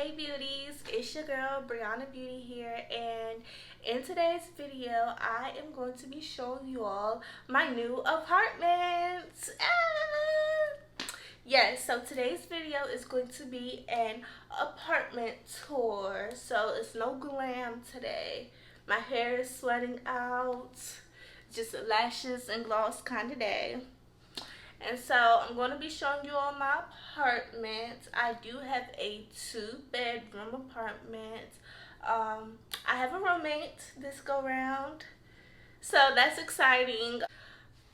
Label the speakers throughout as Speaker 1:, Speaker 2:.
Speaker 1: Hey beauties, it's your girl Briahna Beauty here, and in today's video I am going to be showing you all my new apartment. Yes, so today's video is going to be an apartment tour. So it's no glam today. My hair is sweating out, just lashes and gloss kind of day. And so I'm going to be showing you all my apartment. I do have a 2-bedroom apartment. I have a roommate this go round, so that's exciting.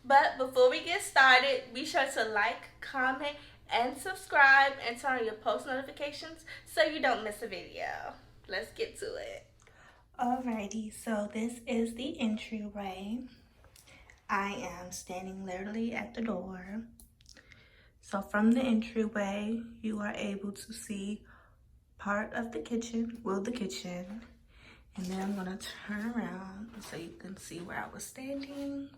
Speaker 1: But before we get started, be sure to like, comment, and subscribe, and turn on your post notifications so you don't miss a video. Let's get to it. Alrighty, so this is the entryway. I am standing literally at the door. So from the entryway, you are able to see part of the kitchen, the kitchen. And then I'm gonna turn around so you can see where I was standing.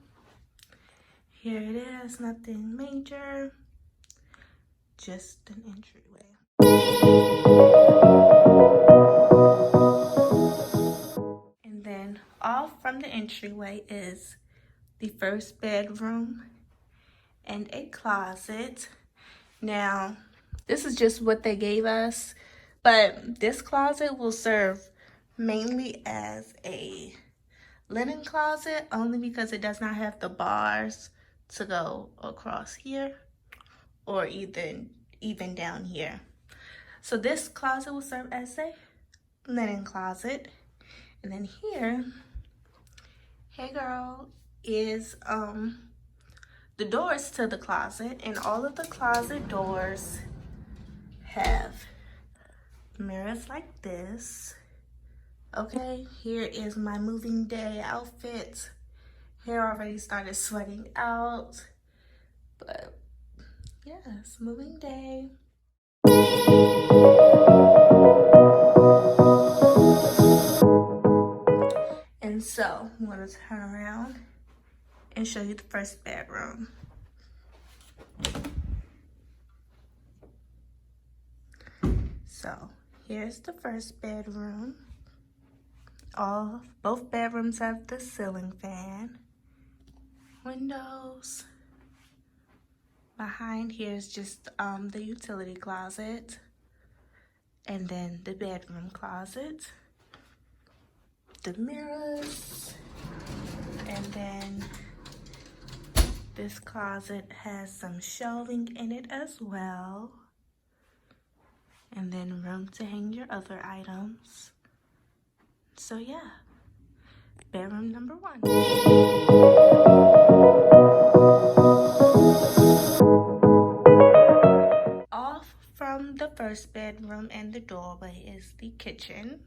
Speaker 1: Here it is, nothing major, just an entryway. And then off from the entryway is the first bedroom and a closet. Now, this is just what they gave us, but this closet will serve mainly as a linen closet only because it does not have the bars to go across here or even down here. So this closet will serve as a linen closet. And then here, hey girl, is the doors to the closet, and all of the closet doors have mirrors like this. Okay, here is my moving day outfit. Hair already started sweating out, but yes, moving day. And so I'm gonna turn around and show you the first bedroom. So here's the first bedroom. Both bedrooms have the ceiling fan, windows. Behind here is just the utility closet, and then the bedroom closet, the mirrors, and then this closet has some shelving in it as well, and then room to hang your other items. So yeah, bedroom number 1. Off from the first bedroom and the doorway is the kitchen,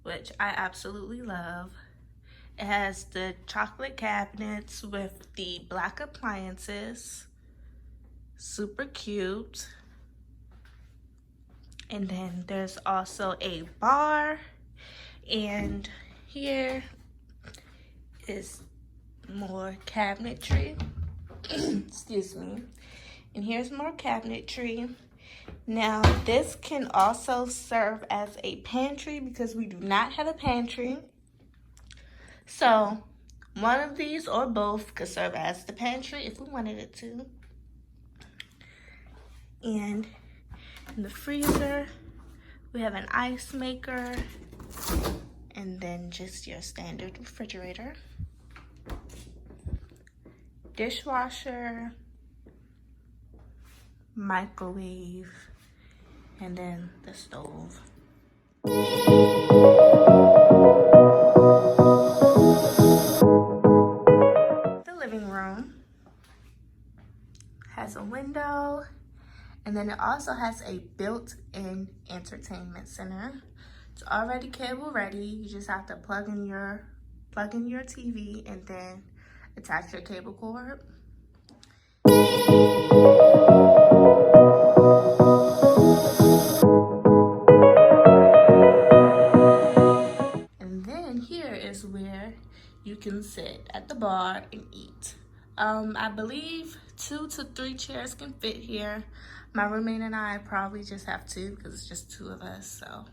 Speaker 1: which I absolutely love. It has the chocolate cabinets with the black appliances, super cute. And then there's also a bar, and here is more cabinetry. Excuse me. And here's more cabinetry. Now this can also serve as a pantry because we do not have a pantry. So one of these or both could serve as the pantry if we wanted it to. And in the freezer, we have an ice maker, and then just your standard refrigerator, dishwasher, microwave, and then the stove. The living room has a window, and then it also has a built-in entertainment center. It's already cable ready. You just have to plug in your TV and then attach your cable cord. And then here is where you can sit at the bar and eat. I believe 2 to 3 chairs can fit here. My roommate and I probably just have two because it's just two of us, so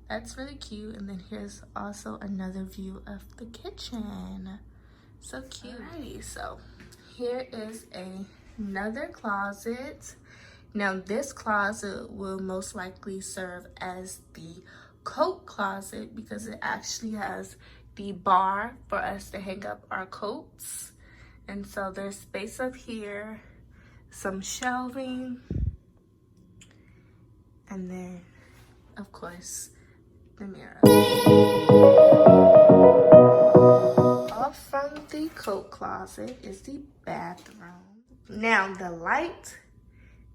Speaker 1: that's really cute. And then here's also another view of the kitchen. So cute. Alrighty, so here is another closet. Now this closet will most likely serve as the coat closet because it actually has the bar for us to hang up our coats. And so there's space up here, some shelving, and then of course the mirror. Off from the coat closet is the bathroom. Now the light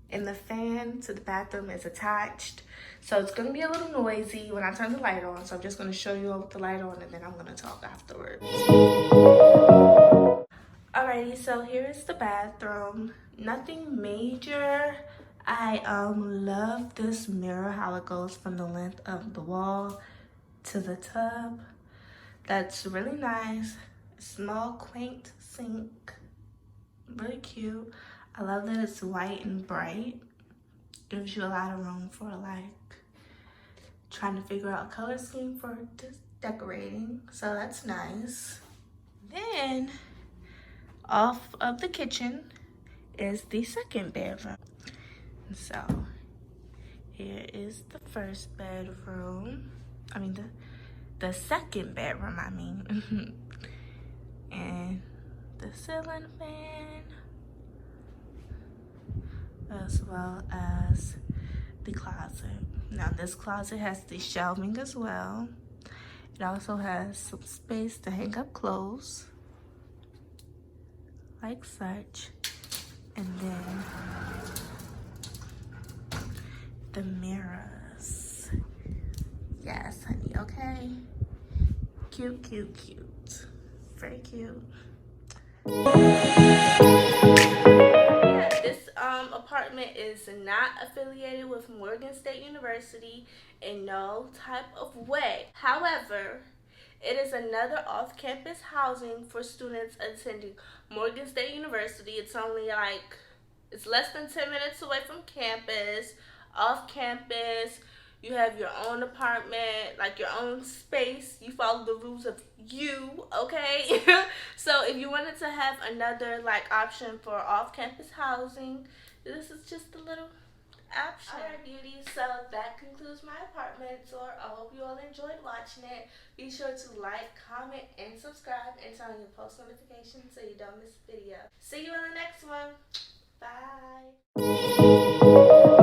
Speaker 1: and the fan to the bathroom is attached, so it's going to be a little noisy when I turn the light on, so I'm just going to show you all with the light on and then I'm going to talk afterwards. Alrighty, so here is the bathroom. Nothing major. I love this mirror, how it goes from the length of the wall to the tub. That's really nice. Small, quaint sink. Really cute. I love that it's white and bright. Gives you a lot of room for like trying to figure out a color scheme for decorating. So that's nice. Then off of the kitchen is the second bedroom. So here is the first bedroom. I mean the second bedroom, I mean. And the ceiling fan, as well as the closet. Now this closet has the shelving as well. It also has some space to hang up clothes, like such. And then the mirrors. Yes, honey, okay? Cute, cute, cute. Very cute. Yeah, this apartment is not affiliated with Morgan State University in no type of way. However, it is another off-campus housing for students attending Morgan State University. It's only like, it's less than 10 minutes away from campus, off campus. You have your own apartment, like your own space. You follow the rules of you, okay? So if you wanted to have another like option for off-campus housing, this is just a little option. Alright, beauties, so that concludes my apartment tour. I hope you all enjoyed watching it. Be sure to like, comment, and subscribe, and turn on your post notifications so you don't miss a video. See you in the next one. Bye.